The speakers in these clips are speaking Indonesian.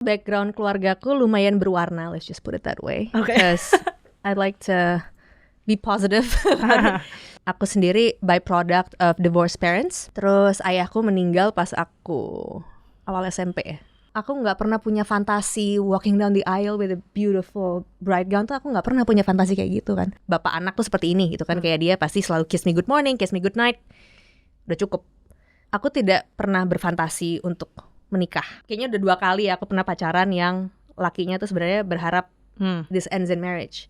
Background keluargaku lumayan berwarna, let's just put it that way. Okay. Because I'd like to be positive. Aku sendiri byproduct of divorced parents. Terus ayahku meninggal pas aku awal SMP ya. Aku nggak pernah punya fantasi walking down the aisle with a beautiful bride gown tuh, aku nggak pernah punya fantasi kayak gitu kan. Bapak anak tuh seperti ini gitu kan, kayak dia pasti selalu kiss me good morning, kiss me good night. Udah cukup. Aku tidak pernah berfantasi untuk menikah. Kayaknya udah 2 kali aku pernah pacaran yang lakinya tuh sebenarnya berharap this ends in marriage.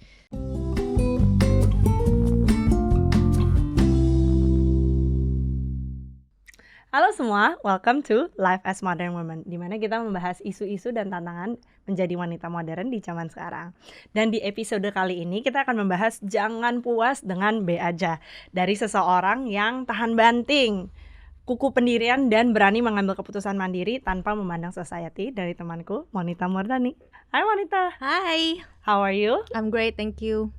Halo semua, welcome to Life as Modern Woman, di mana kita membahas isu-isu dan tantangan menjadi wanita modern di zaman sekarang. Dan di episode kali ini kita akan membahas jangan puas dengan B aja, dari seseorang yang tahan banting, kuku pendirian dan berani mengambil keputusan mandiri tanpa memandang society, dari temanku Monita Murdani. Hai Monita. Hi, How are you? I'm great, thank you.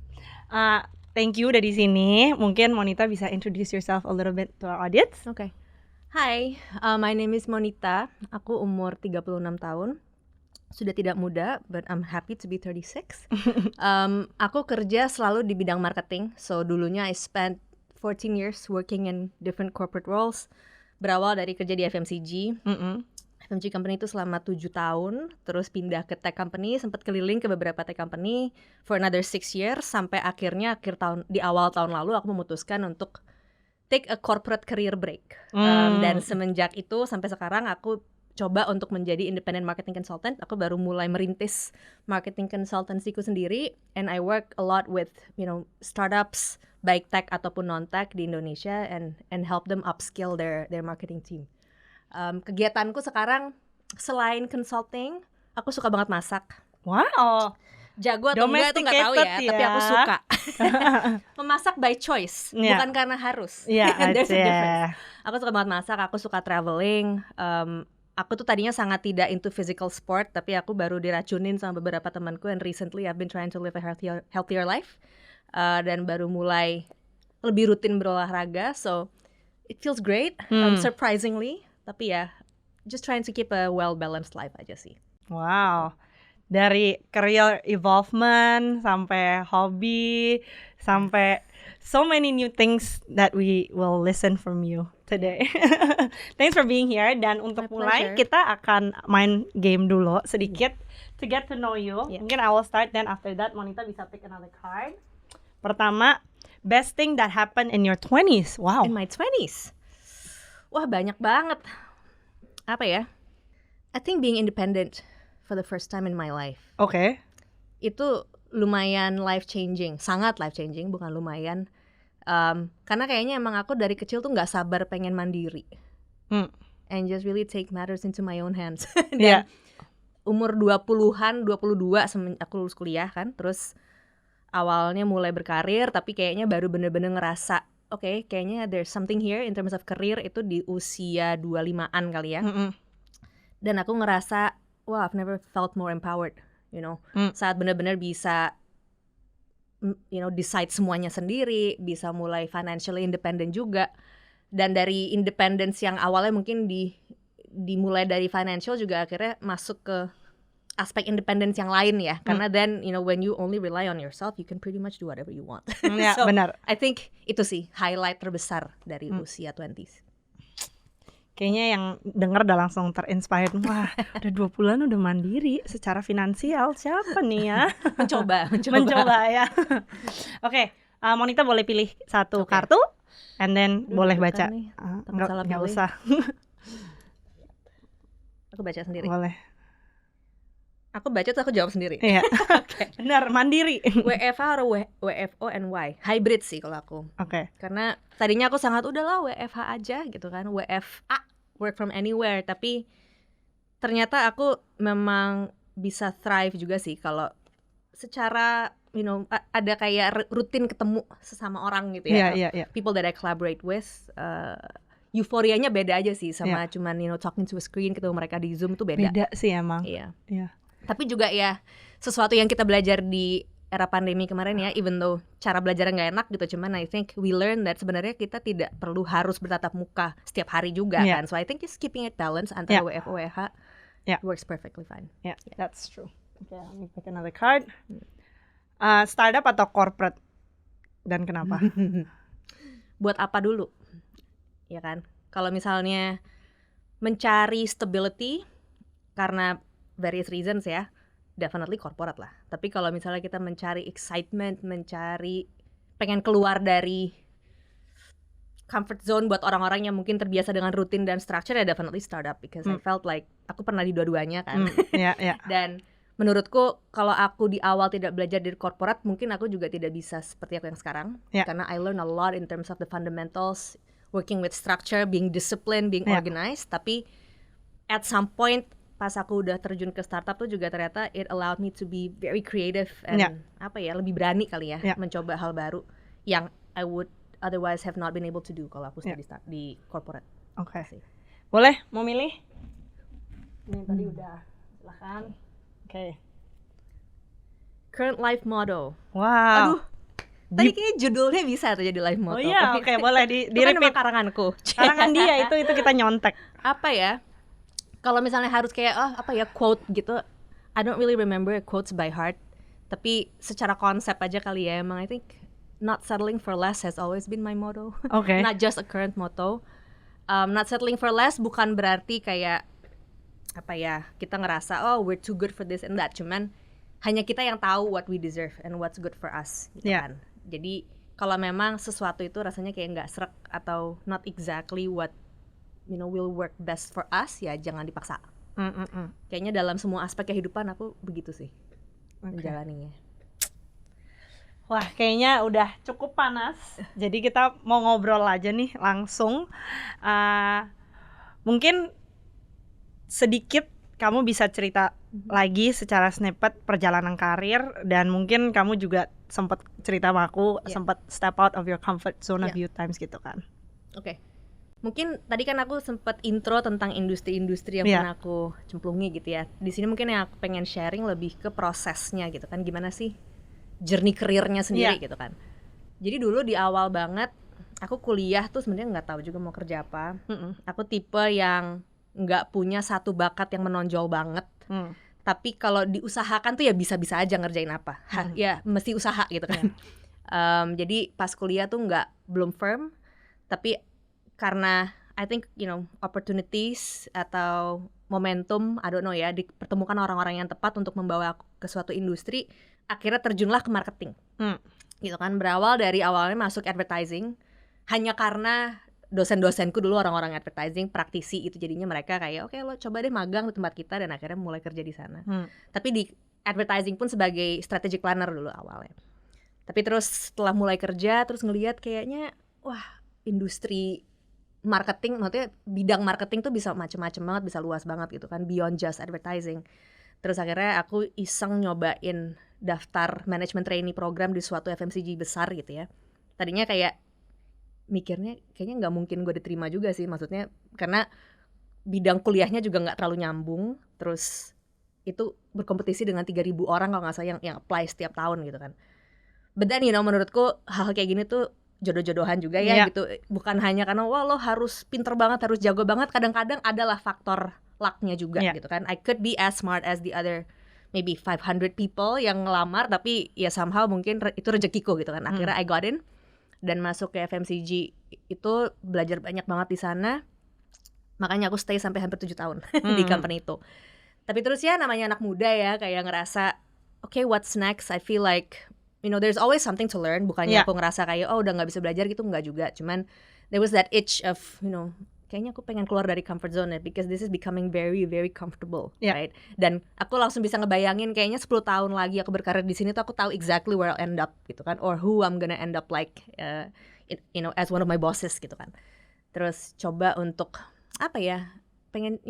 Thank you udah di sini. Mungkin Monita bisa introduce yourself a little bit to our audience. Okay. Hi, my name is Monita. Aku umur 36 tahun. Sudah tidak muda, but I'm happy to be 36. Aku kerja selalu di bidang marketing. So dulunya I spent 14 years working in different corporate roles. Berawal dari kerja di FMCG. FMCG company itu selama 7 tahun. Terus pindah ke tech company, sempat keliling ke beberapa tech company for another 6 years. Sampai akhirnya di awal tahun lalu aku memutuskan untuk take a corporate career break. Dan semenjak itu sampai sekarang aku coba untuk menjadi independent marketing consultant. Aku baru mulai merintis marketing consultancy-ku sendiri, and I work a lot with, startups, baik tech ataupun non-tech di Indonesia, and help them upskill their marketing team. Kegiatanku sekarang selain consulting, aku suka banget masak. Wow. Jago atau enggak itu nggak tahu ya, tapi aku suka. Memasak by choice, bukan karena harus. There's a difference. Aku suka banget masak, aku suka traveling. Aku tuh tadinya sangat tidak into physical sport, tapi aku baru diracunin sama beberapa temanku, and recently I've been trying to live a healthier life. Dan baru mulai lebih rutin berolahraga, so it feels great, surprisingly. Tapi ya, just trying to keep a well-balanced life aja sih. Wow. Dari career involvement sampai hobi, sampai so many new things that we will listen from you today. Thanks for being here. Dan untuk mulai, kita akan main game dulu sedikit to get to know you. Mungkin I will start, then after that Monita bisa pick another card. Pertama, best thing that happened in your 20s. Wow. In my 20s? Wah, banyak banget. Apa ya? I think being independent for the first time in my life. Okay. Itu lumayan life changing, sangat life changing, bukan lumayan. Karena kayaknya emang aku dari kecil tuh nggak sabar pengen mandiri, and just really take matters into my own hands. Dan umur 20-an, 22 aku lulus kuliah kan, terus awalnya mulai berkarir, tapi kayaknya baru bener-bener ngerasa, okay, kayaknya there's something here in terms of career itu di usia 25-an kali ya. Dan aku ngerasa, wow, I've never felt more empowered, saat benar-benar bisa, decide semuanya sendiri, bisa mulai financially independent juga. Dan dari independence yang awalnya mungkin dimulai dari financial, juga akhirnya masuk ke aspek independence yang lain ya. Karena then, when you only rely on yourself, you can pretty much do whatever you want. So, benar. I think itu sih highlight terbesar dari usia 20s. Kayaknya yang denger udah langsung terinspired. Wah, udah 20-an udah mandiri secara finansial. Siapa nih ya? Mencoba ya. Oke, Monita boleh pilih satu kartu, and then boleh baca. Nggak usah. Aku baca sendiri. Boleh. Aku baca tuh aku jawab sendiri. Iya. Okay. Benar, mandiri. WFH atau WFO and why? Hybrid sih kalau aku. Oke. Karena tadinya aku sangat udahlah WFH aja gitu kan, WFA, work from anywhere. Tapi ternyata aku memang bisa thrive juga sih kalau secara, ada kayak rutin ketemu sesama orang gitu ya. Yeah. People that I collaborate with, euforianya beda aja sih sama cuman talking to a screen, ketemu mereka di Zoom tuh beda. Beda sih emang. Iya. Tapi juga ya sesuatu yang kita belajar di era pandemi kemarin ya, even though cara belajarnya nggak enak gitu, cuman I think we learn that sebenarnya kita tidak perlu harus bertatap muka setiap hari juga kan. So I think just keeping it balance antara WFO WFH Yeah. It works perfectly fine. Yeah, that's true. Okay, let me pick another card. Startup atau corporate dan kenapa? Buat apa dulu? Ya kan? Kalau misalnya mencari stability karena various reasons ya, definitely corporate lah. Tapi kalau misalnya kita mencari excitement, mencari pengen keluar dari comfort zone buat orang-orang yang mungkin terbiasa dengan rutin dan structure, ya definitely startup, because I felt like aku pernah di dua-duanya kan. Yeah. Dan menurutku kalau aku di awal tidak belajar dari corporate, mungkin aku juga tidak bisa seperti aku yang sekarang. Yeah. Karena I learn a lot in terms of the fundamentals, working with structure, being disciplined, being organized. Tapi at some point pas aku udah terjun ke startup tuh juga ternyata it allowed me to be very creative and lebih berani kali ya mencoba hal baru yang I would otherwise have not been able to do kalau aku di corporate. Oke. Boleh mau milih? Ini tadi udah, silakan. Oke. Current life motto. Wow. Aduh. Tadi kayaknya judulnya bisa tuh jadi life motto. Oh iya, oke, boleh di repeat. repeat. Karanganku. Karangan dia itu kita nyontek. Apa ya? Kalau misalnya harus kayak quote gitu, I don't really remember quotes by heart. Tapi secara konsep aja kali ya, emang I think not settling for less has always been my motto. Okay. Not just a current motto. Not settling for less bukan berarti kayak kita ngerasa we're too good for this and that. Cuman hanya kita yang tahu what we deserve and what's good for us gitu kan. Jadi kalau memang sesuatu itu rasanya kayak nggak srek atau not exactly what will work best for us, ya jangan dipaksa. Kayaknya dalam semua aspek kehidupan aku begitu sih menjalaninya. Wah, kayaknya udah cukup panas. Jadi kita mau ngobrol aja nih langsung. Mungkin sedikit kamu bisa cerita lagi secara snippet perjalanan karir, dan mungkin kamu juga sempat cerita sama aku, sempat step out of your comfort zone a few times gitu kan. Oke. Mungkin tadi kan aku sempat intro tentang industri-industri yang pernah aku cemplungi gitu ya. Di sini mungkin yang aku pengen sharing lebih ke prosesnya gitu kan, gimana sih journey karirnya sendiri gitu kan. Jadi dulu di awal banget aku kuliah tuh sebenarnya nggak tahu juga mau kerja apa. Aku tipe yang nggak punya satu bakat yang menonjol banget. Tapi kalau diusahakan tuh ya bisa-bisa aja ngerjain apa. Ya mesti usaha gitu kan. Jadi pas kuliah tuh belum firm, tapi karena I think opportunities atau momentum, I don't know ya, dipertemukan orang-orang yang tepat untuk membawa aku ke suatu industri, akhirnya terjunlah ke marketing. Gitu kan, berawal dari awalnya masuk advertising hanya karena dosen-dosenku dulu orang-orang advertising, praktisi, itu jadinya mereka kayak oke, lo coba deh magang di tempat kita, dan akhirnya mulai kerja di sana. Tapi di advertising pun sebagai strategic planner dulu awalnya. Tapi terus setelah mulai kerja terus ngelihat kayaknya industri marketing, maksudnya bidang marketing tuh bisa macem-macem banget, bisa luas banget gitu kan, beyond just advertising. Terus akhirnya aku iseng nyobain daftar management trainee program di suatu FMCG besar gitu ya. Tadinya kayak mikirnya kayaknya nggak mungkin gue diterima juga sih, maksudnya karena bidang kuliahnya juga nggak terlalu nyambung. Terus itu berkompetisi dengan 3.000 orang kalau nggak salah yang apply setiap tahun gitu kan. But then menurutku hal kayak gini tuh jodoh-jodohan juga ya gitu. Bukan hanya karena lo harus pinter banget, harus jago banget. Kadang-kadang adalah faktor lucknya juga gitu kan. I could be as smart as the other maybe 500 people yang ngelamar, tapi ya somehow mungkin itu rezekiku gitu kan. Akhirnya I got in dan masuk ke FMCG. Itu belajar banyak banget di sana. Makanya aku stay sampai hampir 7 tahun di company itu. Tapi terus ya namanya anak muda ya, kayak ngerasa okay, what's next? I feel like there's always something to learn. Bukannya aku ngerasa kayak udah nggak bisa belajar gitu, nggak juga. Cuman there was that itch of kayaknya aku pengen keluar dari comfort zone because this is becoming very very comfortable, right? Dan aku langsung bisa ngebayangin kayaknya 10 tahun lagi aku berkarir di sini tuh aku tahu exactly where I'll end up gitu kan, or who I'm gonna end up like as one of my bosses gitu kan. Terus coba untuk pengen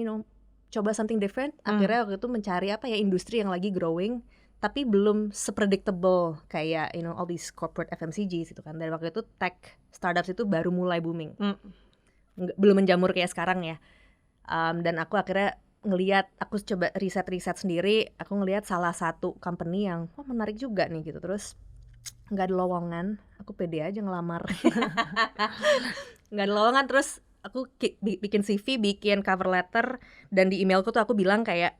coba something different. Akhirnya waktu itu mencari industri yang lagi growing tapi belum sepredictable kayak all these corporate FMCGs gitu kan. Dan waktu itu tech startups itu baru mulai booming. Belum menjamur kayak sekarang ya. Dan aku akhirnya aku coba riset sendiri, aku ngelihat salah satu company yang menarik juga nih gitu. Terus nggak ada lowongan, aku pede aja ngelamar. Nggak ada lowongan, terus bikin CV, bikin cover letter, dan di emailku tuh aku bilang kayak,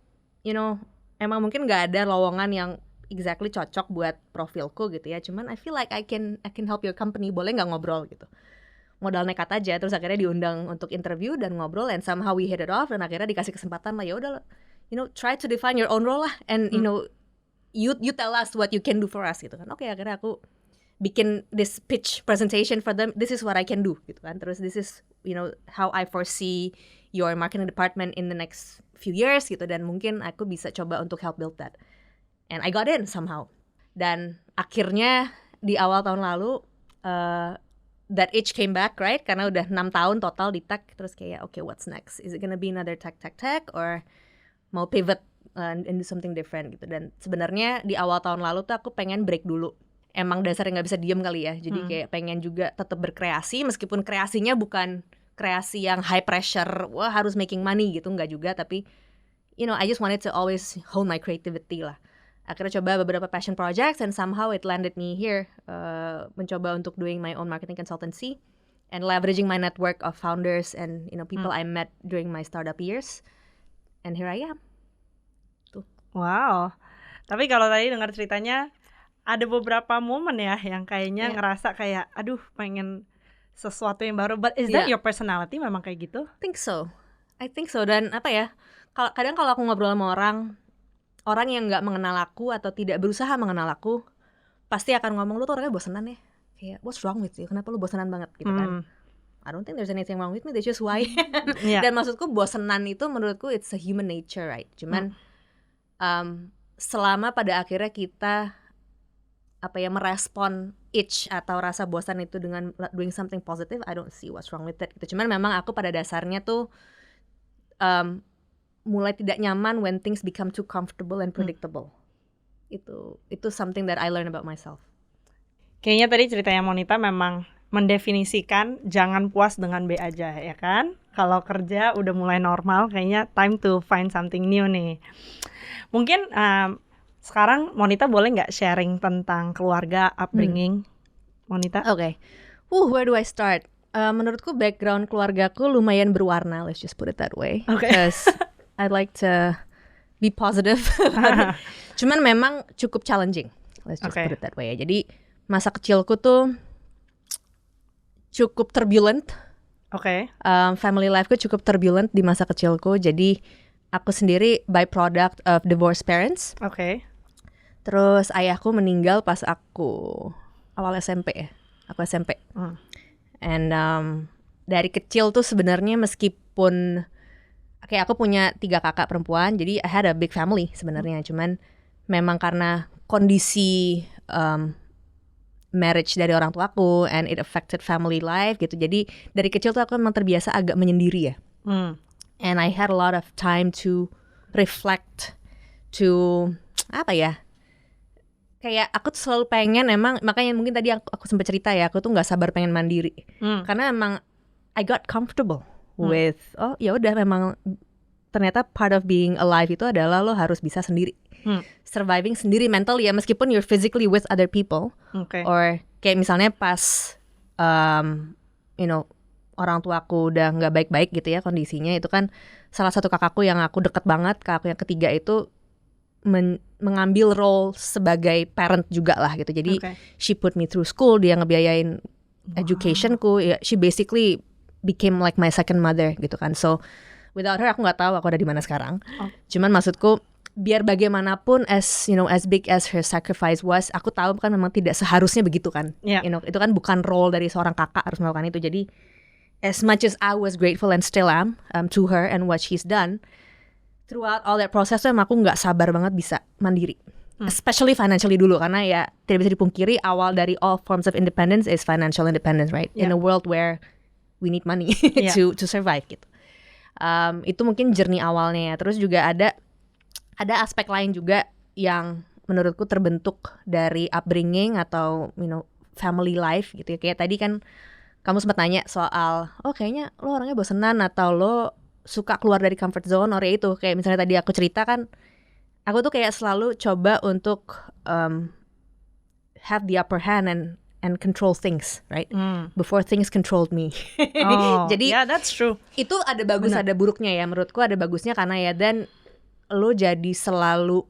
emang mungkin nggak ada lowongan yang exactly cocok buat profilku gitu ya. Cuman I feel like I can help your company. Boleh nggak ngobrol gitu? Modal nekat aja. Terus akhirnya diundang untuk interview dan ngobrol, and somehow we hit it off. Dan akhirnya dikasih kesempatan lah, ya udah, try to define your own role lah, and you tell us what you can do for us gitu kan. Oke, akhirnya aku bikin this pitch presentation for them. This is what I can do gitu kan. Terus this is how I foresee your marketing department in the next few years gitu, dan mungkin aku bisa coba untuk help build that. And I got in somehow. Dan akhirnya di awal tahun lalu that itch came back, right? Karena udah 6 tahun total di tech. Terus kayak okay, what's next? Is it gonna be another tech or mau pivot and do something different gitu. Dan sebenarnya di awal tahun lalu tuh aku pengen break dulu. Emang dasarnya nggak bisa diem kali ya. Jadi kayak pengen juga tetap berkreasi, meskipun kreasinya bukan kreasi yang high pressure, wah harus making money gitu, nggak juga. Tapi I just wanted to always hone my creativity lah. Akhirnya coba beberapa passion projects, and somehow it landed me here, mencoba untuk doing my own marketing consultancy and leveraging my network of founders and people I met during my startup years, and here I am. Tuh. Wow. Tapi kalau tadi dengar ceritanya, ada beberapa momen ya yang kayaknya ngerasa kayak aduh pengen sesuatu yang baru. But is that your personality, memang kayak gitu? I think so. Dan apa ya, kadang kalau aku ngobrol sama orang yang nggak mengenal aku atau tidak berusaha mengenal aku, pasti akan ngomong, lu tuh orangnya bosenan ya. Kayak what's wrong with you? Kenapa lu bosenan banget gitu kan? I don't think there's anything wrong with me, that's just who I am. Dan maksudku bosenan itu menurutku it's a human nature, right? Cuman selama pada akhirnya kita merespon itch atau rasa bosan itu dengan doing something positive, I don't see what's wrong with it gitu. Cuman memang aku pada dasarnya tuh mulai tidak nyaman when things become too comfortable and predictable. Itu something that I learn about myself. Kayaknya tadi ceritanya Monita memang mendefinisikan jangan puas dengan B aja, ya kan? Kalau kerja udah mulai normal, kayaknya time to find something new nih. Mungkin sekarang Monita boleh nggak sharing tentang keluarga, upbringing Monita? Okay. Where do I start? Menurutku background keluargaku lumayan berwarna, let's just put it that way. Because I'd like to be positive. Cuman memang cukup challenging, let's just put it that way ya. Jadi masa kecilku tuh cukup turbulent. Family lifeku cukup turbulent di masa kecilku. Jadi aku sendiri byproduct of divorced parents. Terus ayahku meninggal pas aku awal SMP ya. Aku SMP. And dari kecil tuh sebenarnya meskipun kayak aku punya 3 kakak perempuan, jadi I had a big family sebenarnya. Cuman memang karena kondisi marriage dari orang tuaku and it affected family life gitu. Jadi dari kecil tuh aku memang terbiasa agak menyendiri ya. And I had a lot of time to reflect, to kayak aku tuh selalu pengen, emang makanya mungkin tadi aku sempat cerita ya, aku tuh nggak sabar pengen mandiri. Karena emang I got comfortable with ya udah, memang ternyata part of being alive itu adalah lo harus bisa sendiri, surviving sendiri mentally ya, meskipun you're physically with other people. Or kayak misalnya pas orang tuaku udah nggak baik-baik gitu ya kondisinya, itu kan salah satu kakakku yang aku deket banget, kakakku yang ketiga itu mengambil role sebagai parent juga lah gitu. Jadi she put me through school, dia ngebiayain educationku. She basically became like my second mother gitu kan. So without her aku nggak tahu aku ada di mana sekarang. Cuman maksudku biar bagaimanapun as big as her sacrifice was, aku tahu kan memang tidak seharusnya begitu kan. Itu kan bukan role dari seorang kakak harus melakukan itu. Jadi as much as I was grateful and still am to her and what she's done, throughout all that process tuh emang aku nggak sabar banget bisa mandiri, especially financially dulu, karena ya tidak bisa dipungkiri awal dari all forms of independence is financial independence, right? In a world where we need money to survive gitu. Itu mungkin journey awalnya ya. Terus juga ada aspek lain juga yang menurutku terbentuk dari upbringing atau family life gitu ya. Kayak tadi kan kamu sempat nanya soal kayaknya lo orangnya bosenan atau lo suka keluar dari comfort zone, or ya itu kayak misalnya tadi aku cerita kan, aku tuh kayak selalu coba untuk have the upper hand and and control things, right? Before things controlled me. Oh, Jadi yeah, that's true. itu ada bagus ada buruknya ya. Menurutku ada bagusnya karena ya dan lo jadi selalu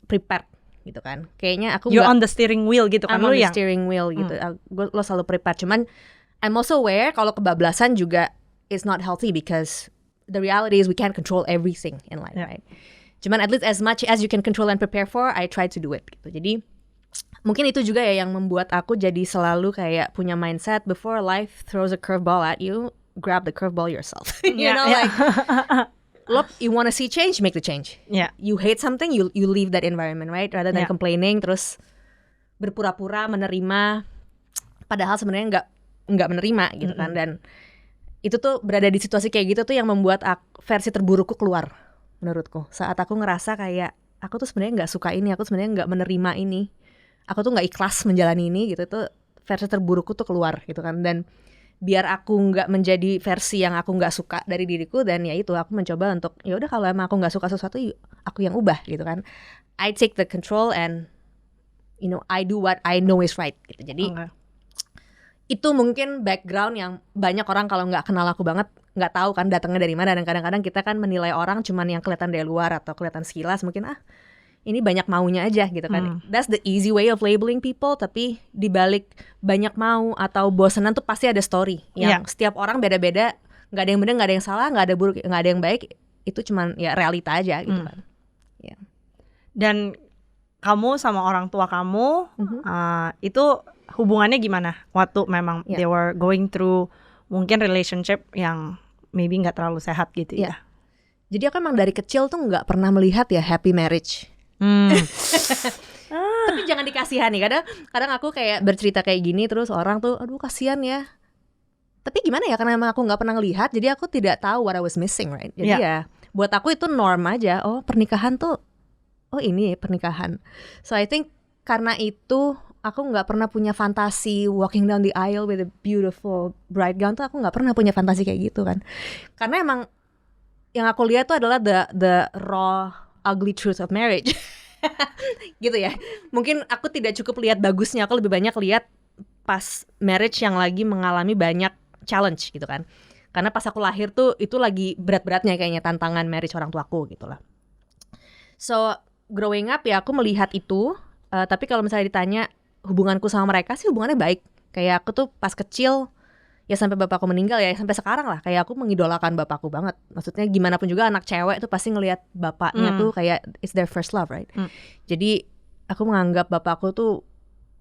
prepared gitu kan. Kayaknya aku You're on the steering wheel gitu kan, I'm lo on the yang steering wheel gitu. Lo selalu prepared. Cuman I'm also aware kalau kebablasan juga is not healthy because the reality is we can't control everything in life, right? Cuman at least as much as you can control and prepare for, I try to do it gitu. Jadi mungkin itu juga ya yang membuat aku jadi selalu kayak punya mindset before life throws a curveball at you, grab the curveball yourself. You know, like look, you want to see change, make the change. Yeah. You hate something, you leave that environment, right? Rather than complaining terus berpura-pura menerima padahal sebenarnya nggak menerima gitu kan. Dan itu tuh berada di situasi kayak gitu tuh yang membuat versi terburukku keluar menurutku. Saat aku ngerasa kayak aku tuh sebenarnya nggak suka ini, aku sebenarnya nggak menerima ini, aku tuh nggak ikhlas menjalani ini gitu, tuh versi terburukku tuh keluar gitu kan. Dan biar aku nggak menjadi versi yang aku nggak suka dari diriku, dan ya itu aku mencoba untuk ya udah kalau emang aku nggak suka sesuatu aku yang ubah gitu kan. I take the control and you know I do what I know is right gitu. Jadi itu mungkin background yang banyak orang kalau nggak kenal aku banget nggak tahu kan datangnya dari mana. Dan kadang-kadang kita kan menilai orang cuman yang kelihatan dari luar atau kelihatan sekilas, mungkin ini banyak maunya aja gitu kan. That's the easy way of labeling people. Tapi dibalik banyak mau atau bosenan tuh pasti ada story yang setiap orang beda-beda. Nggak ada yang benar, nggak ada yang salah, nggak ada buruk, nggak ada yang baik. Itu cuman ya realita aja gitu kan. Yeah. Dan kamu sama orang tua kamu itu hubungannya gimana waktu memang they were going through mungkin relationship yang maybe nggak terlalu sehat gitu ya? Jadi aku emang dari kecil tuh nggak pernah melihat ya happy marriage. Tapi jangan dikasihani. Kadang aku kayak bercerita kayak gini terus orang tuh aduh kasihan ya. Tapi gimana ya, karena emang aku nggak pernah ngelihat, jadi aku tidak tahu what I was missing, right? Jadi ya buat aku itu norm aja. Oh pernikahan tuh, oh ini ya pernikahan. So I think karena itu aku nggak pernah punya fantasi walking down the aisle with a beautiful bride gown tuh, aku nggak pernah punya fantasi kayak gitu kan. Karena emang yang aku lihat tuh adalah the raw ugly truth of marriage. Gitu ya. Mungkin aku tidak cukup lihat bagusnya, aku lebih banyak lihat pas marriage yang lagi mengalami banyak challenge gitu kan. Karena pas aku lahir tuh itu lagi berat-beratnya kayaknya tantangan marriage orang tuaku gitu lah. So growing up ya aku melihat itu. Tapi kalau misalnya ditanya hubunganku sama mereka sih hubungannya baik. Kayak aku tuh pas kecil ya sampai bapakku meninggal ya sampai sekarang lah, kayak aku mengidolakan bapakku banget. Maksudnya gimana pun juga anak cewek tuh pasti ngelihat bapaknya tuh kayak it's their first love, right? Jadi aku menganggap bapakku tuh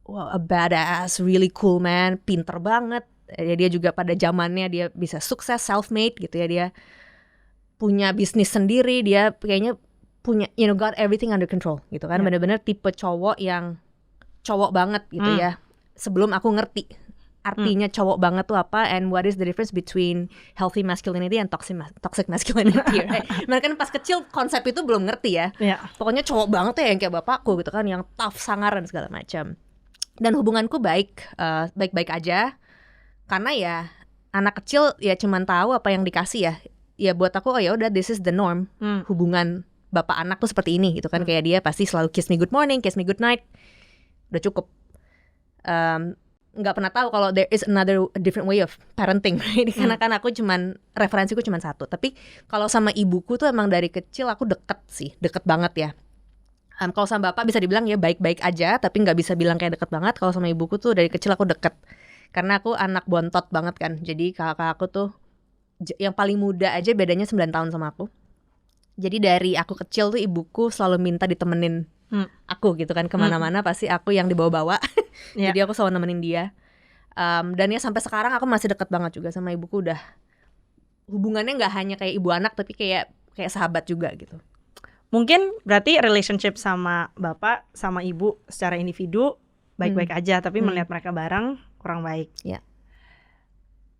a badass, really cool man, pinter banget. Ya dia juga pada zamannya dia bisa sukses, self-made gitu ya, dia punya bisnis sendiri, dia kayaknya punya got everything under control gitu kan. Bener-bener tipe cowok yang cowok banget gitu ya. Sebelum aku ngerti artinya cowok banget tuh apa and what is the difference between healthy masculinity and toxic masculinity, right? Mereka kan pas kecil konsep itu belum ngerti ya. Pokoknya cowok banget ya yang kayak bapakku gitu kan, yang tough, sangar dan segala macam. Dan hubunganku baik-baik aja. Karena ya anak kecil ya cuman tahu apa yang dikasih ya. Ya buat aku oh ya udah this is the norm. Hubungan bapak anak tuh seperti ini gitu kan. Kayak dia pasti selalu kiss me good morning, kiss me good night. Udah cukup. Nggak pernah tahu kalau there is another different way of parenting, right? Karena kan aku referensiku cuman satu. Tapi kalau sama ibuku tuh emang dari kecil aku deket banget ya. Kalau sama bapak bisa dibilang ya baik-baik aja, tapi nggak bisa bilang kayak deket banget. Kalau sama ibuku tuh dari kecil aku deket, karena aku anak bontot banget kan. Jadi kakak aku tuh yang paling muda aja bedanya 9 tahun sama aku. Jadi dari aku kecil tuh ibuku selalu minta ditemenin aku gitu kan kemana-mana, pasti aku yang dibawa-bawa. Jadi aku selalu nemenin dia. Dan ya sampai sekarang aku masih deket banget juga sama ibuku. Udah hubungannya nggak hanya kayak ibu anak, tapi kayak sahabat juga gitu. Mungkin berarti relationship sama bapak sama ibu secara individu baik-baik aja, tapi melihat mereka bareng kurang baik.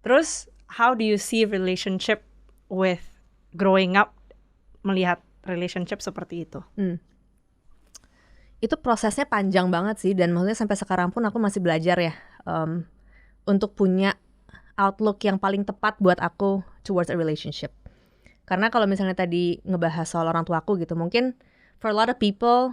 Terus how do you see relationship with growing up, melihat relationship seperti itu? Itu prosesnya panjang banget sih, dan maksudnya sampai sekarang pun aku masih belajar ya untuk punya outlook yang paling tepat buat aku towards a relationship. Karena kalau misalnya tadi ngebahas soal orang tuaku gitu, mungkin for a lot of people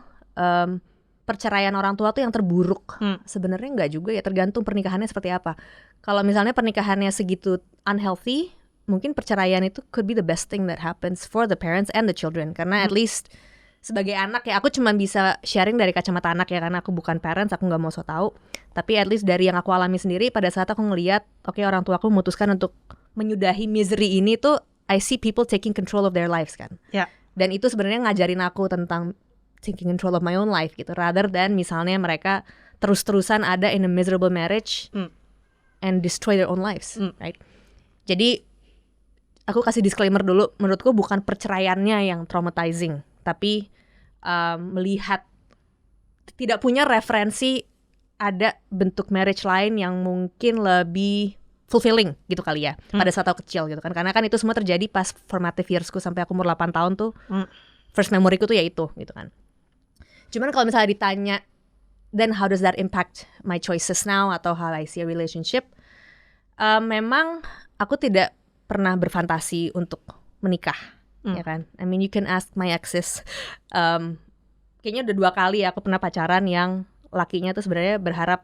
perceraian orang tua tuh yang terburuk. Sebenarnya nggak juga ya, tergantung pernikahannya seperti apa. Kalau misalnya pernikahannya segitu unhealthy, mungkin perceraian itu could be the best thing that happens for the parents and the children. Karena at least sebagai anak ya, aku cuma bisa sharing dari kacamata anak ya, karena aku bukan parents, aku nggak mau so tau. Tapi at least dari yang aku alami sendiri, pada saat aku ngelihat, oke, orang tua aku memutuskan untuk menyudahi misery ini tuh, I see people taking control of their lives kan. Dan itu sebenarnya ngajarin aku tentang taking control of my own life gitu, rather than misalnya mereka terus-terusan ada in a miserable marriage and destroy their own lives, right? Jadi aku kasih disclaimer dulu, menurutku bukan perceraiannya yang traumatizing, tapi melihat tidak punya referensi ada bentuk marriage lain yang mungkin lebih fulfilling gitu kali ya, pada saat aku kecil gitu kan. Karena kan itu semua terjadi pas formative yearsku sampai aku umur 8 tahun tuh. First memoryku tuh ya itu gitu kan. Cuman kalau misalnya ditanya, then how does that impact my choices now atau how I see a relationship? Memang aku tidak pernah berfantasi untuk menikah, ya kan? I mean, you can ask my exes. Kayaknya udah 2 kali ya aku pernah pacaran yang lakinya tuh sebenarnya berharap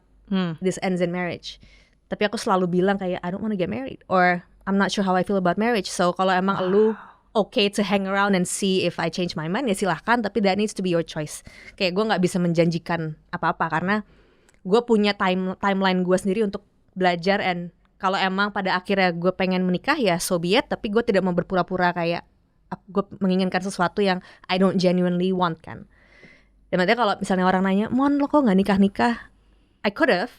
this ends in marriage. Tapi aku selalu bilang kayak I don't want to get married, or I'm not sure how I feel about marriage. So kalau emang lu okay to hang around and see if I change my mind, ya silahkan, tapi that needs to be your choice. Kayak gue gak bisa menjanjikan apa-apa, karena gue punya timeline gue sendiri untuk belajar. And kalau emang pada akhirnya gue pengen menikah, ya so be it. Tapi gue tidak mau berpura-pura kayak gue menginginkan sesuatu yang I don't genuinely want kan. Dan maksudnya kalau misalnya orang nanya, Mon lo kok gak nikah-nikah? I could have.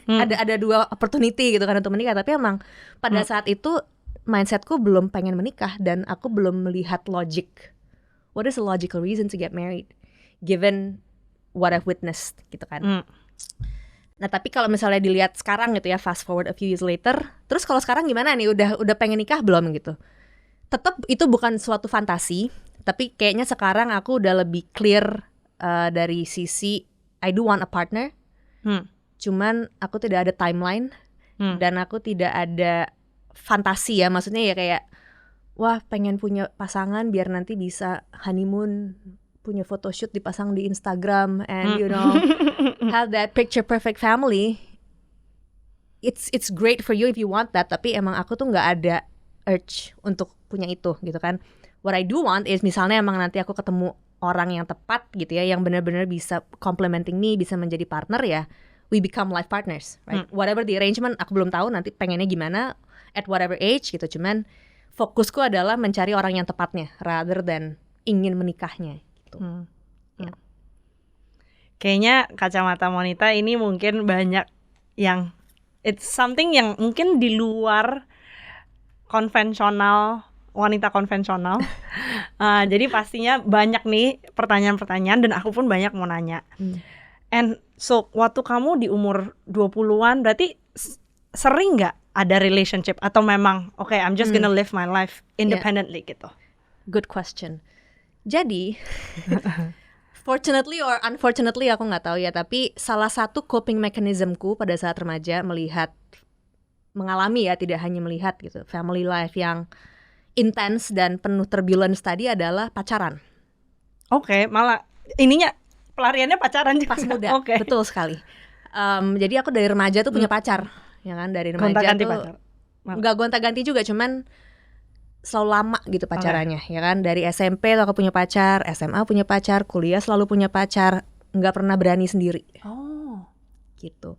Ada 2 opportunity gitu kan untuk menikah. Tapi emang pada saat itu mindsetku belum pengen menikah, dan aku belum melihat logic. What is a logical reason to get married given what I've witnessed gitu kan. Nah tapi kalau misalnya dilihat sekarang gitu ya, fast forward a few years later, terus kalau sekarang gimana nih, udah pengen nikah belum gitu? Tetap itu bukan suatu fantasi, tapi kayaknya sekarang aku udah lebih clear dari sisi I do want a partner. Cuman aku tidak ada timeline, dan aku tidak ada fantasi ya, maksudnya ya kayak wah pengen punya pasangan biar nanti bisa honeymoon, punya photoshoot dipasang di Instagram, and you know have that picture perfect family. It's great for you if you want that, tapi emang aku tuh nggak ada urge untuk punya itu gitu kan. What I do want is misalnya emang nanti aku ketemu orang yang tepat gitu ya, yang benar-benar bisa complementing me, bisa menjadi partner, ya we become life partners, right? Whatever the arrangement, aku belum tahu nanti pengennya gimana at whatever age gitu. Cuman fokusku adalah mencari orang yang tepatnya rather than ingin menikahnya gitu. Ya. Kayaknya kacamata Monita ini mungkin banyak yang it's something yang mungkin di luar konvensional, wanita konvensional. Jadi pastinya banyak nih pertanyaan-pertanyaan, dan aku pun banyak mau nanya. And so waktu kamu di umur 20-an berarti sering gak ada relationship, atau memang okay, I'm just gonna live my life independently gitu? Good question. Jadi fortunately or unfortunately aku nggak tahu ya, tapi salah satu coping mechanismku pada saat remaja, mengalami ya, tidak hanya melihat gitu, family life yang intense dan penuh turbulence tadi, adalah pacaran. Oke, malah ininya pelariannya pacaran juga. Pas muda, betul sekali. Jadi aku dari remaja tuh punya pacar, ya kan, dari remaja gonta-ganti tuh pacar. nggak gonta-ganti juga, cuman selalu lama gitu pacarannya, ya kan. Dari SMP tuh aku punya pacar, SMA punya pacar, kuliah selalu punya pacar, nggak pernah berani sendiri. Gitu.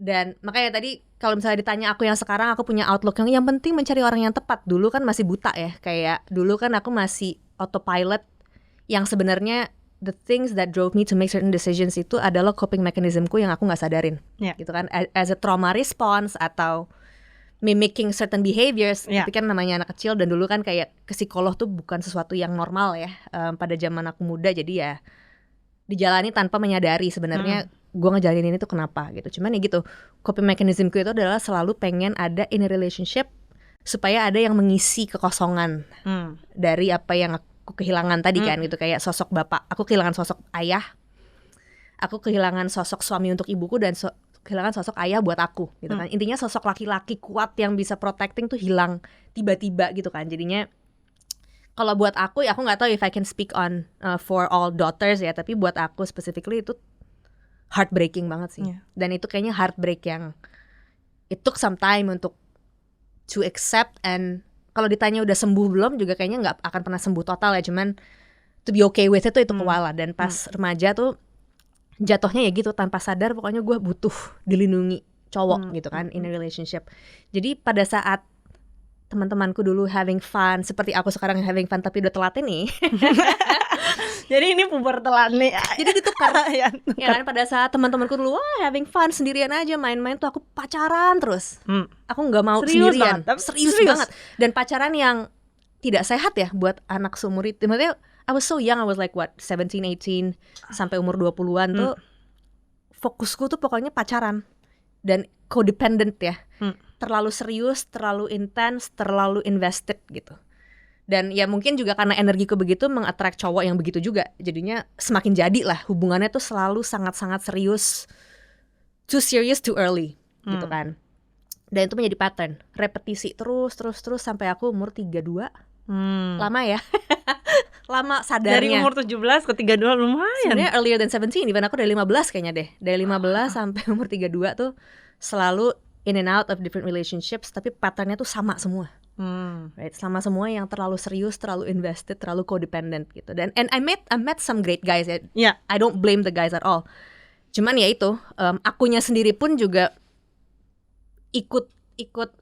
Dan makanya tadi kalau misalnya ditanya aku yang sekarang, aku punya outlook yang penting mencari orang yang tepat. Dulu kan masih buta ya, kayak dulu kan aku masih autopilot, yang sebenarnya the things that drove me to make certain decisions itu adalah coping mechanismku yang aku nggak sadarin, gitu kan, as a trauma response atau mimicking certain behaviors. Tapi kan namanya anak kecil, dan dulu kan kayak ke psikolog tuh bukan sesuatu yang normal ya pada zaman aku muda, jadi ya dijalani tanpa menyadari sebenarnya gue ngejalanin ini tuh kenapa gitu. Cuman ya gitu, coping mechanismku itu adalah selalu pengen ada in a relationship supaya ada yang mengisi kekosongan dari apa yang aku kehilangan tadi kan gitu. Kayak sosok bapak, aku kehilangan sosok ayah, aku kehilangan sosok suami untuk ibuku, dan kehilangan sosok ayah buat aku gitu kan. Intinya sosok laki-laki kuat yang bisa protecting tuh hilang tiba-tiba gitu kan. Jadinya Kalau buat aku ya, aku nggak tahu if I can speak on for all daughters ya, tapi buat aku specifically itu heartbreaking banget sih. Yeah. Dan itu kayaknya heartbreak yang it took some time untuk to accept, and kalau ditanya udah sembuh belum juga kayaknya nggak akan pernah sembuh total ya, cuman to be okay with it tuh itu kewala. Dan pas remaja tuh jatuhnya ya gitu, tanpa sadar pokoknya gue butuh dilindungi cowok gitu kan, in a relationship. Jadi pada saat teman-temanku dulu having fun seperti aku sekarang having fun tapi udah telat ini. Jadi ini puber telat nih. Jadi ditukar. Ya, Ya kan, pada saat teman-temanku dulu having fun sendirian aja, main-main tuh aku pacaran terus. Aku nggak mau Serius sendirian. banget? Serius banget. Dan pacaran yang tidak sehat ya buat anak seumur itu. Maksudnya I was so young, I was like what 17, 18 sampai umur 20-an tuh fokusku tuh pokoknya pacaran dan codependent ya. Terlalu serius, terlalu intens, terlalu invested gitu. Dan ya mungkin juga karena energiku begitu meng-attract cowok yang begitu juga. Jadinya semakin jadi lah hubungannya tuh selalu sangat-sangat serius. Too serious too early gitu kan. Dan itu menjadi pattern, repetisi terus sampai aku umur 32. Lama ya. Lama sadarnya. Dari umur 17 ke 32 lumayan. Sebenarnya earlier than 17, even aku dari 15 kayaknya deh. Dari 15 sampai umur 32 tuh selalu in and out of different relationships, tapi patternnya tuh sama semua. Right? Sama semua yang terlalu serius, terlalu invested, terlalu codependent gitu. Dan I met some great guys ya. Yeah. I don't blame the guys at all. Cuman ya itu, akunya sendiri pun juga ikut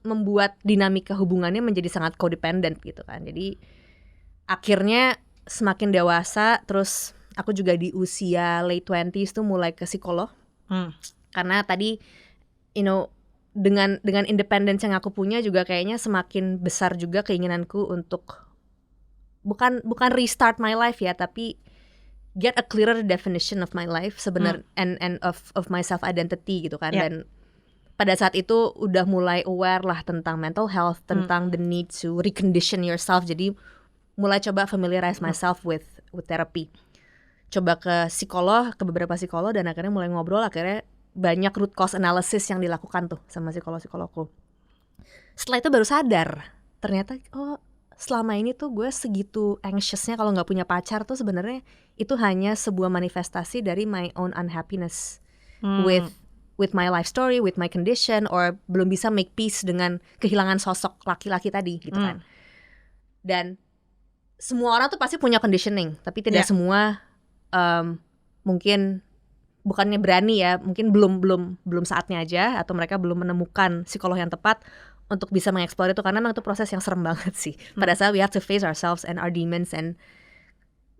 membuat dinamika hubungannya menjadi sangat codependent gitu kan. Jadi akhirnya semakin dewasa, terus aku juga di usia late 20s tuh mulai ke psikolog. Karena tadi you know, dengan independence yang aku punya juga kayaknya semakin besar juga keinginanku untuk bukan restart my life ya, tapi get a clearer definition of my life sebenarnya, and of my self identity gitu kan. Dan pada saat itu udah mulai aware lah tentang mental health, tentang the need to recondition yourself. Jadi mulai coba familiarize myself with therapy. Coba ke psikolog, ke beberapa psikolog, dan akhirnya mulai ngobrol, akhirnya banyak root cause analysis yang dilakukan tuh sama psikologku. Setelah itu baru sadar, ternyata oh selama ini tuh gue segitu anxiousnya kalau nggak punya pacar tuh sebenarnya itu hanya sebuah manifestasi dari my own unhappiness with my life story, with my condition, or belum bisa make peace dengan kehilangan sosok laki-laki tadi gitu kan. Dan semua orang tuh pasti punya conditioning, tapi tidak semua mungkin bukannya berani ya, mungkin belum saatnya aja, atau mereka belum menemukan psikolog yang tepat untuk bisa mengeksplor itu, karena memang itu proses yang serem banget sih. Pada saat we have to face ourselves and our demons, and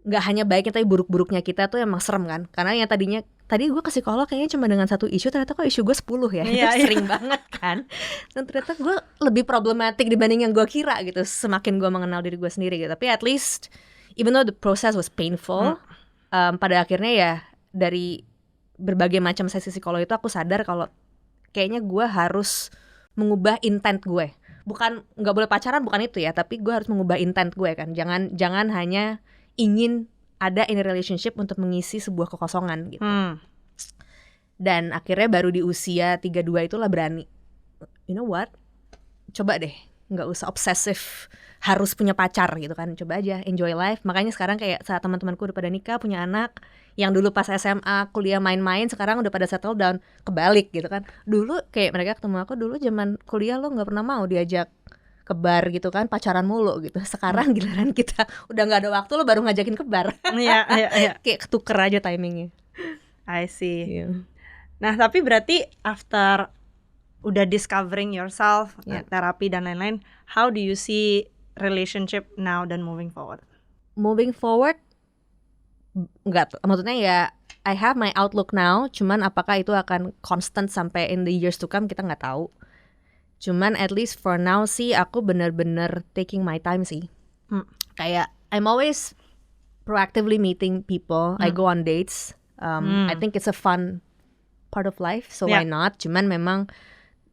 nggak hanya baiknya tapi buruk-buruknya kita tuh emang serem kan. Karena yang tadi gue ke psikolog kayaknya cuma dengan satu isu, ternyata kok isu gue 10 ya. Itu sering banget kan. Dan ternyata gue lebih problematik dibanding yang gue kira gitu, semakin gue mengenal diri gue sendiri gitu. Tapi at least even though the process was painful, pada akhirnya ya dari berbagai macam sesi psikolog itu aku sadar kalau kayaknya gue harus mengubah intent gue. Bukan nggak boleh pacaran, bukan itu ya, tapi gue harus mengubah intent gue kan. Jangan hanya ingin ada in a relationship untuk mengisi sebuah kekosongan gitu. Dan akhirnya baru di usia 32 itulah berani, you know what, coba deh nggak usah obsesif harus punya pacar gitu kan, coba aja enjoy life. Makanya sekarang kayak saat teman-temanku udah pada nikah, punya anak, yang dulu pas SMA kuliah main-main, sekarang udah pada settle down, kebalik gitu kan. Dulu kayak mereka ketemu aku dulu zaman kuliah, lo nggak pernah mau diajak ke bar gitu kan, pacaran mulu gitu. Sekarang giliran kita udah nggak ada waktu, lo baru ngajakin ke bar. Iya. Kayak ketuker aja timingnya. I see. Nah tapi berarti after udah discovering yourself, terapi dan lain-lain, how do you see relationship now dan moving forward? Moving forward, enggak, maksudnya ya I have my outlook now, cuman apakah itu akan constant sampai in the years to come kita nggak tahu. Cuman at least for now sih aku bener-bener taking my time sih. Kayak I'm always proactively meeting people, I go on dates. I think it's a fun part of life, so why not? Cuman memang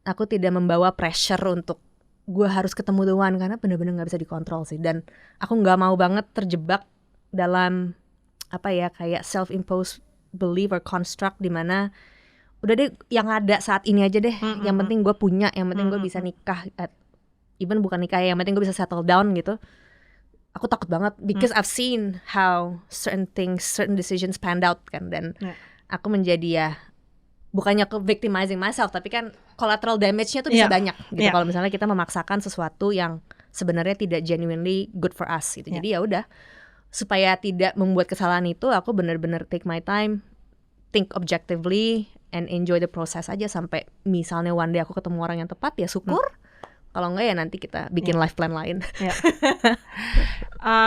aku tidak membawa pressure untuk gue harus ketemu the one, karena bener-bener gak bisa dikontrol sih. Dan aku gak mau banget terjebak dalam apa ya, kayak self-imposed belief or construct dimana udah deh yang ada saat ini aja deh, yang penting gue punya, yang penting gue bisa nikah, even bukan nikah ya, yang penting gue bisa settle down gitu. aku takut banget because I've seen how certain things, certain decisions panned out kan, dan aku menjadi ya bukannya ke victimizing myself, tapi kan collateral damage-nya tuh bisa banyak gitu kalau misalnya kita memaksakan sesuatu yang sebenarnya tidak genuinely good for us gitu. Jadi ya udah, supaya tidak membuat kesalahan itu, aku benar-benar take my time, think objectively and enjoy the process aja sampai misalnya one day aku ketemu orang yang tepat ya syukur. Kalau enggak ya nanti kita bikin life plan lain.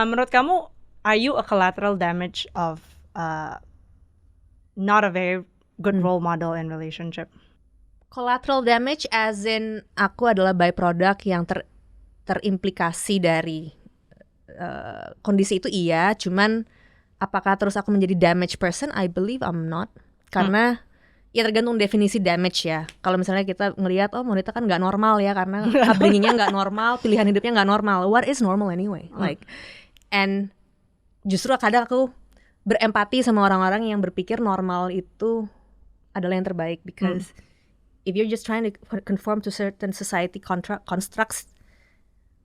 Menurut kamu, are you a collateral damage of not a very good role model in relationship? Collateral damage as in aku adalah byproduct yang terimplikasi dari kondisi itu, iya. Cuman apakah terus aku menjadi damage person? I believe I'm not. Karena ya tergantung definisi damage ya. Kalau misalnya kita ngelihat Monita kan nggak normal ya karena upbringingnya nggak normal, pilihan hidupnya nggak normal. What is normal anyway? Like, and justru kadang aku berempati sama orang-orang yang berpikir normal itu adalah yang terbaik, because if you're just trying to conform to certain society constructs,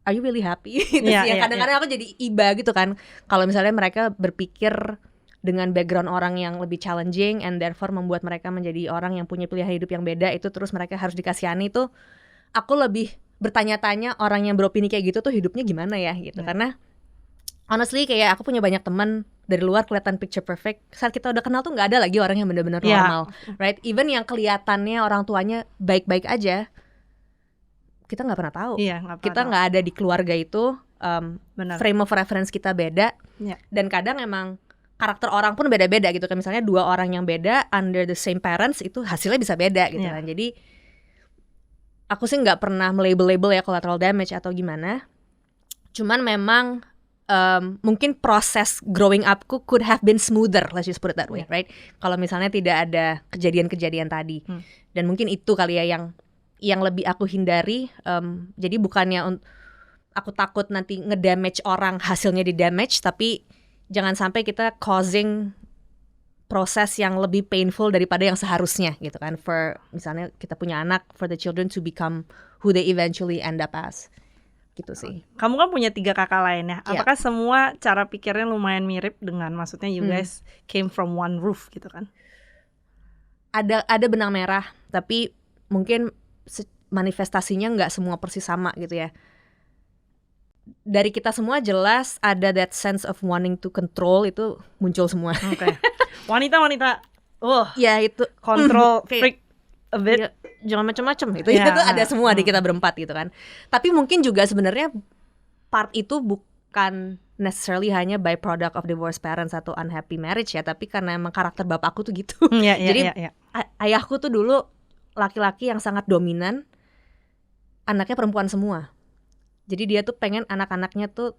are you really happy? Kadang-kadang aku jadi iba gitu kan kalau misalnya mereka berpikir dengan background orang yang lebih challenging and therefore membuat mereka menjadi orang yang punya pilihan hidup yang beda, itu terus mereka harus dikasihani. Itu aku lebih bertanya-tanya orang yang beropini kayak gitu tuh hidupnya gimana ya gitu. Karena honestly kayak aku punya banyak teman dari luar kelihatan picture perfect, saat kita udah kenal tuh nggak ada lagi orang yang benar-benar normal, right? Even yang kelihatannya orang tuanya baik-baik aja, kita nggak pernah tahu. Kita nggak ada di keluarga itu, frame of reference kita beda, dan kadang emang karakter orang pun beda-beda gitu kan. Misalnya 2 orang yang beda under the same parents itu hasilnya bisa beda gitu kan. Jadi aku sih nggak pernah melabel-label ya collateral damage atau gimana. Cuman memang mungkin proses growing upku could have been smoother, let's just put it that way, right? Kalau misalnya tidak ada kejadian-kejadian tadi, dan mungkin itu kali ya yang lebih aku hindari. Jadi bukannya aku takut nanti ngedamage orang, hasilnya di damage, tapi jangan sampai kita causing proses yang lebih painful daripada yang seharusnya gitu kan. For misalnya kita punya anak, for the children to become who they eventually end up as. Gitu sih. Kamu kan punya 3 kakak lainnya. Apakah semua cara pikirnya lumayan mirip dengan, maksudnya you guys came from one roof gitu kan? Ada benang merah, tapi mungkin manifestasinya nggak semua persis sama gitu ya. Dari kita semua jelas ada that sense of wanting to control, itu muncul semua. Wanita-wanita, ya itu control freak a bit. Ya, jangan macam-macam itu ada semua di kita berempat gitu kan. Tapi mungkin juga sebenarnya part itu bukan necessarily hanya byproduct of divorced parents atau unhappy marriage ya, tapi karena emang karakter bapakku tuh gitu. Jadi ayahku tuh dulu laki-laki yang sangat dominan, anaknya perempuan semua. Jadi dia tuh pengen anak-anaknya tuh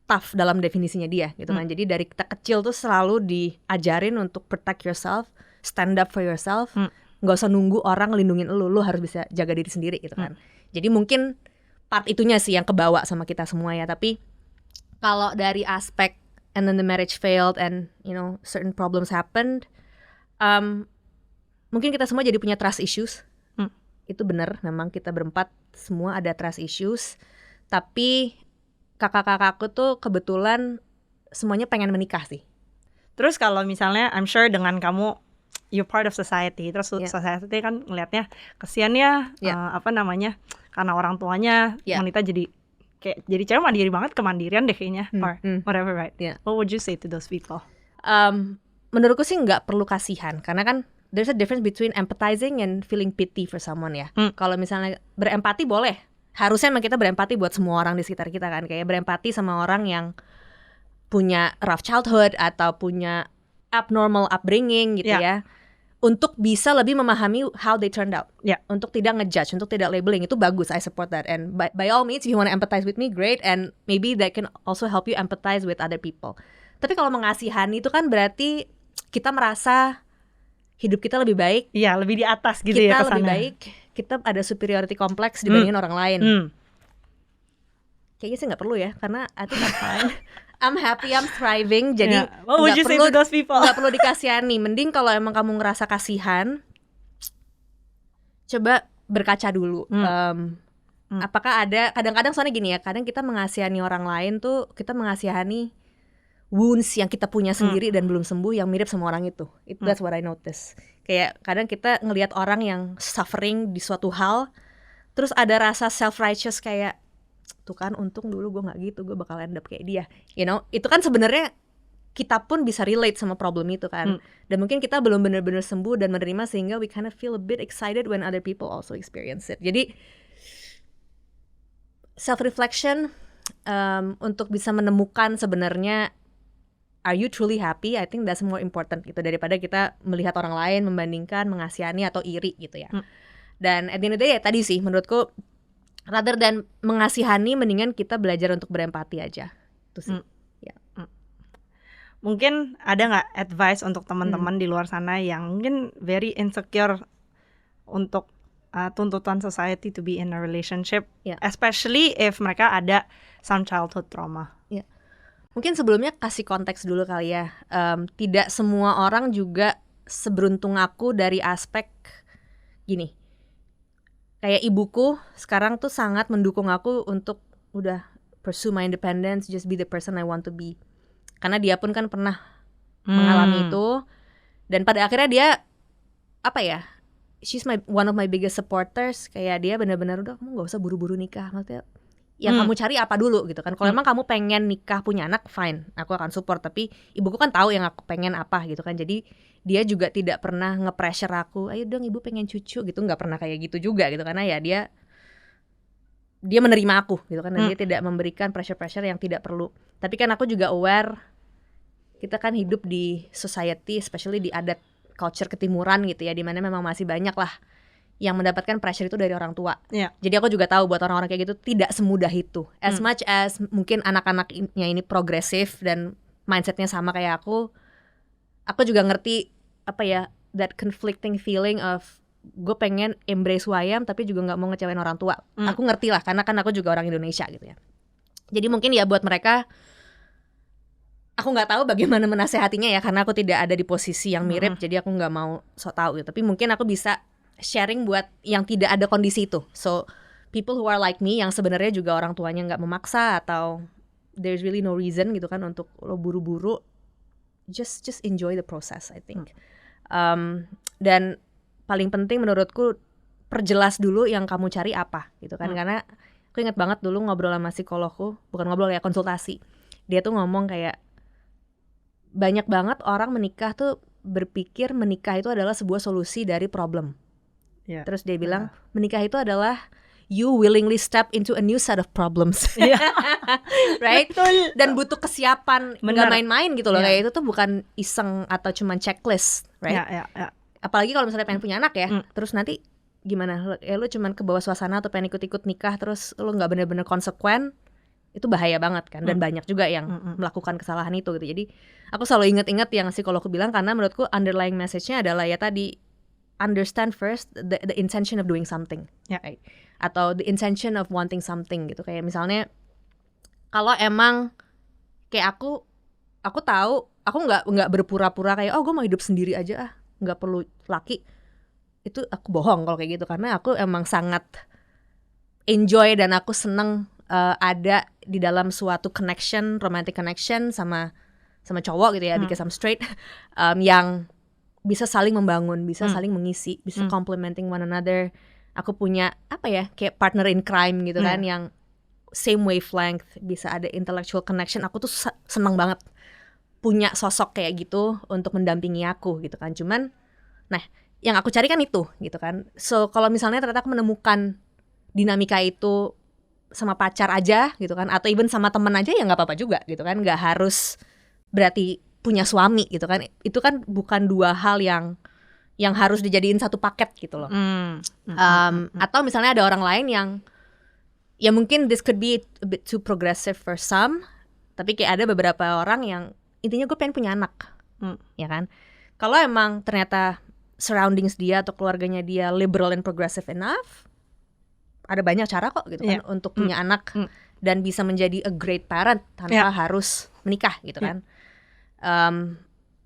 tough dalam definisinya dia gitu kan. Jadi dari kita kecil tuh selalu diajarin untuk protect yourself, stand up for yourself. Nggak usah nunggu orang lindungin lu harus bisa jaga diri sendiri gitu kan. Jadi mungkin part itunya sih yang kebawa sama kita semua ya. Tapi kalau dari aspek and then the marriage failed and you know certain problems happened, mungkin kita semua jadi punya trust issues. Itu benar, memang kita berempat semua ada trust issues. Tapi kakak-kakakku tuh kebetulan semuanya pengen menikah sih. Terus kalau misalnya I'm sure dengan kamu you're part of society, terus society kan ngelihatnya kesian ya, karena orang tuanya wanita jadi cewek mandiri banget, kemandirian deh kayaknya, or whatever, right? What would you say to those people? Menurutku sih nggak perlu kasihan, karena kan there's a difference between empathizing and feeling pity for someone ya. Kalau misalnya berempati boleh, harusnya emang kita berempati buat semua orang di sekitar kita kan, kayak berempati sama orang yang punya rough childhood atau punya abnormal upbringing gitu ya. Untuk bisa lebih memahami how they turned out, untuk tidak ngejudge, untuk tidak labeling, itu bagus, I support that. And by all means, if you want to empathize with me, great, and maybe that can also help you empathize with other people. Tapi kalau mengasihani itu kan berarti kita merasa hidup kita lebih baik, lebih di atas gitu kita ya kesannya. lebih baik, kita ada superiority complex dibandingin orang lain. Kayaknya sih nggak perlu ya, karena I think I'm fine. I'm happy, I'm thriving. Jadi what would you say to those people? Gak perlu dikasihani. Mending kalau emang kamu ngerasa kasihan, coba berkaca dulu. Apakah ada kadang-kadang soalnya gini ya, kadang kita mengasihani orang lain tuh kita mengasihani wounds yang kita punya sendiri dan belum sembuh yang mirip sama orang itu. That's what I notice. Kayak kadang kita ngelihat orang yang suffering di suatu hal, terus ada rasa self righteous kayak tuh kan untung dulu gue nggak gitu, gue bakal end up kayak dia. You know, itu kan sebenarnya kita pun bisa relate sama problem itu kan. Dan mungkin kita belum benar-benar sembuh dan menerima sehingga we kind of feel a bit excited when other people also experience it. Jadi self reflection untuk bisa menemukan sebenarnya are you truly happy? I think that's more important gitu daripada kita melihat orang lain, membandingkan, mengasihani atau iri gitu ya. Dan at the end of the day ya tadi sih menurutku rather than mengasihani mendingan kita belajar untuk berempati aja. Itu sih. Ya. Mungkin ada nggak advice untuk teman-teman di luar sana yang mungkin very insecure untuk tuntutan society to be in a relationship, especially if mereka ada some childhood trauma. Mungkin sebelumnya kasih konteks dulu kali ya. Tidak semua orang juga seberuntung aku dari aspek gini. Kayak ibuku sekarang tuh sangat mendukung aku untuk udah pursue my independence, just be the person I want to be. Karena dia pun kan pernah mengalami itu. Dan pada akhirnya dia apa ya? She's one of my biggest supporters. Kayak dia benar-benar udah kamu gak usah buru-buru nikah. Maksudnya yang kamu cari apa dulu gitu kan. Kalau emang kamu pengen nikah punya anak, fine, aku akan support. Tapi ibuku kan tahu yang aku pengen apa gitu kan. Jadi dia juga tidak pernah nge-pressure aku, ayo dong ibu pengen cucu gitu. Gak pernah kayak gitu juga gitu. Karena ya dia menerima aku gitu kan. Dan dia tidak memberikan pressure-pressure yang tidak perlu. Tapi kan aku juga aware kita kan hidup di society, especially di adat culture ketimuran gitu ya, dimana memang masih banyak lah yang mendapatkan pressure itu dari orang tua. Jadi aku juga tahu buat orang-orang kayak gitu tidak semudah itu. As much as mungkin anak-anaknya ini progresif dan mindsetnya sama kayak aku juga ngerti apa ya, that conflicting feeling of gue pengen embrace who I am tapi juga nggak mau ngecewain orang tua. Aku ngerti lah karena kan aku juga orang Indonesia gitu ya. Jadi mungkin ya buat mereka aku nggak tahu bagaimana menasehatinya ya karena aku tidak ada di posisi yang mirip, jadi aku nggak mau sok tahu gitu. Tapi mungkin aku bisa sharing buat yang tidak ada kondisi itu. So people who are like me yang sebenarnya juga orang tuanya nggak memaksa atau there's really no reason gitu kan untuk lo buru-buru, just enjoy the process I think. Dan paling penting menurutku perjelas dulu yang kamu cari apa gitu kan. Karena aku ingat banget dulu ngobrol sama psikologku, bukan ngobrol ya, konsultasi. Dia tuh ngomong kayak banyak banget orang menikah tuh berpikir menikah itu adalah sebuah solusi dari problem. Terus dia bilang menikah itu adalah you willingly step into a new set of problems. Right? Betul. Dan butuh kesiapan, nggak main-main gitu loh. Kayak itu tuh bukan iseng atau cuman checklist, right? Apalagi kalau misalnya pengen punya anak ya, terus nanti gimana? Lu cuman ke bawah suasana atau pengen ikut-ikut nikah terus lu nggak bener-bener konsekuen, itu bahaya banget kan. Dan banyak juga yang melakukan kesalahan itu gitu. Jadi aku selalu ingat-ingat yang psikologku bilang karena menurutku underlying message-nya adalah ya tadi, understand first the intention of doing something, right? Atau the intention of wanting something gitu. Kayak misalnya kalau emang kayak aku tahu aku nggak berpura-pura kayak oh gue mau hidup sendiri aja nggak perlu laki, itu aku bohong kalau kayak gitu. Karena aku emang sangat enjoy dan aku seneng ada di dalam suatu connection, romantic connection sama cowok gitu ya, because I'm straight, yang bisa saling membangun, bisa saling mengisi, bisa complementing one another. Aku punya apa ya, kayak partner in crime gitu kan, yang same wavelength, bisa ada intellectual connection. Aku tuh seneng banget punya sosok kayak gitu untuk mendampingi aku gitu kan. Cuman, nah yang aku cari kan itu gitu kan. So kalau misalnya ternyata aku menemukan dinamika itu sama pacar aja gitu kan, atau even sama temen aja ya nggak apa-apa juga gitu kan. Nggak harus berarti punya suami gitu kan. Itu kan bukan dua hal yang harus dijadiin satu paket gitu loh. Atau misalnya ada orang lain yang ya mungkin this could be a bit too progressive for some, tapi kayak ada beberapa orang yang intinya gue pengen punya anak, ya kan. Kalau emang ternyata surroundings dia atau keluarganya dia liberal and progressive enough, ada banyak cara kok gitu kan untuk punya anak dan bisa menjadi a great parent tanpa harus menikah gitu kan.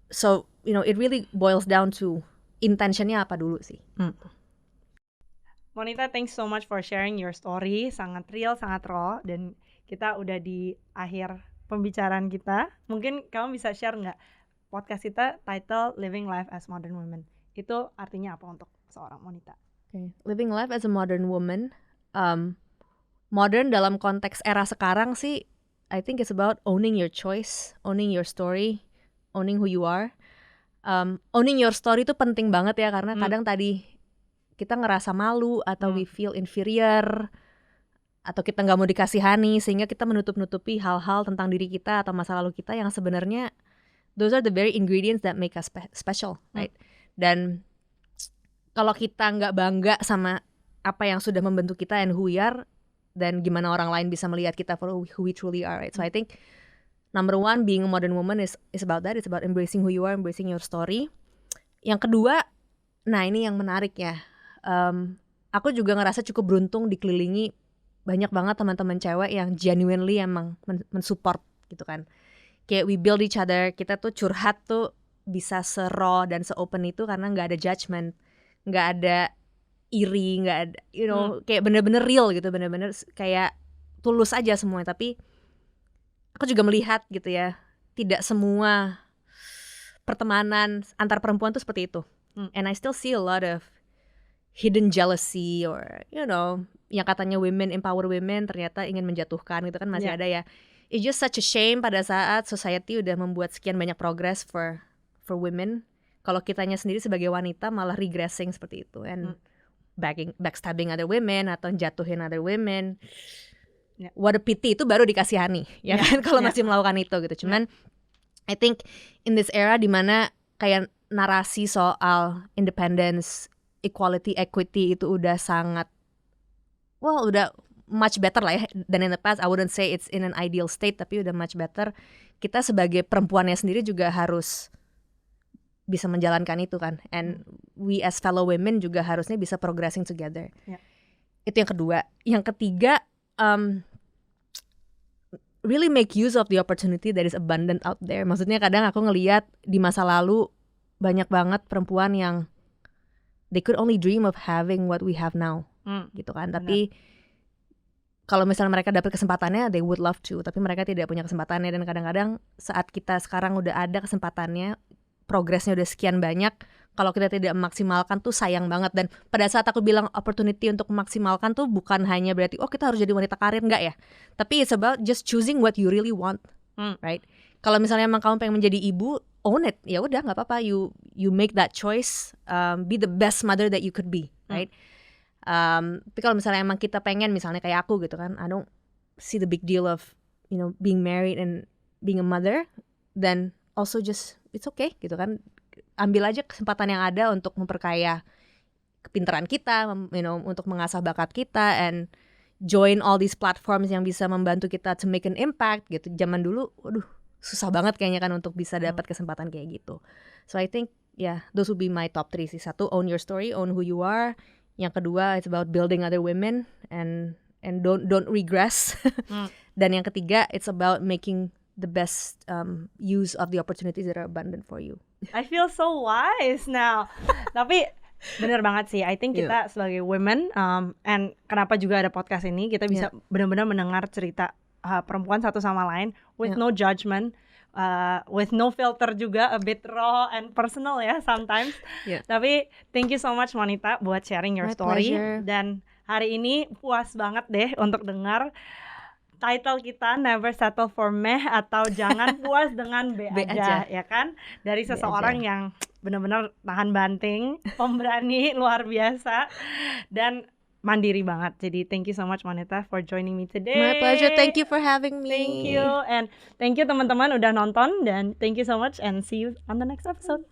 So you know it really boils down to intentionnya apa dulu sih. Monita, thanks so much for sharing your story. Sangat real, sangat raw. Dan kita udah di akhir pembicaraan kita. Mungkin kamu bisa share nggak podcast kita title Living Life as Modern Women. Itu artinya apa untuk seorang Monita? Okay. Living life as a modern woman. Modern dalam konteks era sekarang sih, I think it's about owning your choice, owning your story, owning who you are. Owning your story itu penting banget ya, karena kadang tadi kita ngerasa malu atau we feel inferior atau kita nggak mau dikasihani sehingga kita menutup-nutupi hal-hal tentang diri kita atau masa lalu kita yang sebenarnya those are the very ingredients that make us special, right? Dan kalau kita nggak bangga sama apa yang sudah membentuk kita and who we are, dan gimana orang lain bisa melihat kita for who we truly are, right? So I think number one, being a modern woman is about that. It's about embracing who you are, embracing your story. Yang kedua, nah ini yang menarik ya. Aku juga ngerasa cukup beruntung dikelilingi banyak banget teman-teman cewek yang genuinely emang mensupport gitu kan. Kayak we build each other, kita tuh curhat tuh bisa se-raw dan se-open itu karena nggak ada judgment, nggak ada iri, nggak ada, you know, kayak bener-bener real gitu, bener-bener kayak tulus aja semuanya. Tapi aku juga melihat gitu ya, tidak semua pertemanan antar perempuan tuh seperti itu. And I still see a lot of hidden jealousy or you know, yang katanya women empower women ternyata ingin menjatuhkan gitu kan masih ada ya. It's just such a shame pada saat society udah membuat sekian banyak progress for women, kalau kitanya sendiri sebagai wanita malah regressing seperti itu and backstabbing other women atau jatuhin other women. What a pity, itu baru dikasihani ya kan kalau masih melakukan itu gitu. Cuman I think in this era dimana kayak narasi soal independence, equality, equity itu udah sangat, well udah much better lah ya than in the past. I wouldn't say it's in an ideal state, tapi udah much better. Kita sebagai perempuannya sendiri juga harus bisa menjalankan itu kan. And we as fellow women juga harusnya bisa progressing together. Itu yang kedua. Yang ketiga, really make use of the opportunity that is abundant out there. Maksudnya kadang aku ngelihat di masa lalu banyak banget perempuan yang they could only dream of having what we have now, gitu kan. Tapi kalau misalnya mereka dapat kesempatannya, they would love to. Tapi mereka tidak punya kesempatannya. Dan kadang-kadang saat kita sekarang udah ada kesempatannya, progresnya udah sekian banyak, kalau kita tidak memaksimalkan tuh sayang banget. Dan pada saat aku bilang opportunity untuk memaksimalkan tuh bukan hanya berarti oh kita harus jadi wanita karir, enggak ya. Tapi it's about just choosing what you really want, right? Kalau misalnya emang kamu pengen menjadi ibu, own it, ya udah nggak apa-apa, you make that choice, be the best mother that you could be, right? Tapi kalau misalnya emang kita pengen, misalnya kayak aku gitu kan, I don't see the big deal of you know being married and being a mother, then also just it's okay gitu kan, ambil aja kesempatan yang ada untuk memperkaya kepintaran kita, you know, untuk mengasah bakat kita, and join all these platforms yang bisa membantu kita to make an impact gitu. Zaman dulu, waduh susah banget kayaknya kan untuk bisa dapat kesempatan kayak gitu. So I think those would be my top 3 sih. Satu, own your story, own who you are. Yang kedua, it's about building other women and don't regress. Dan yang ketiga, it's about making the best use of the opportunities that are abundant for you. I feel so wise now. Tapi bener banget sih. I think kita sebagai women, and kenapa juga ada podcast ini, kita bisa benar-benar mendengar cerita perempuan satu sama lain with no judgment, with no filter juga, a bit raw and personal ya sometimes. Tapi thank you so much Monita buat sharing your story. Pleasure. Dan hari ini puas banget deh untuk dengar title kita Never Settle for Meh atau Jangan Puas dengan B aja, ya kan? Dari seseorang yang benar-benar tahan banting, pemberani luar biasa dan mandiri banget. Jadi thank you so much Monita for joining me today. My pleasure. Thank you for having me. Thank you, and thank you teman-teman udah nonton, dan thank you so much and see you on the next episode.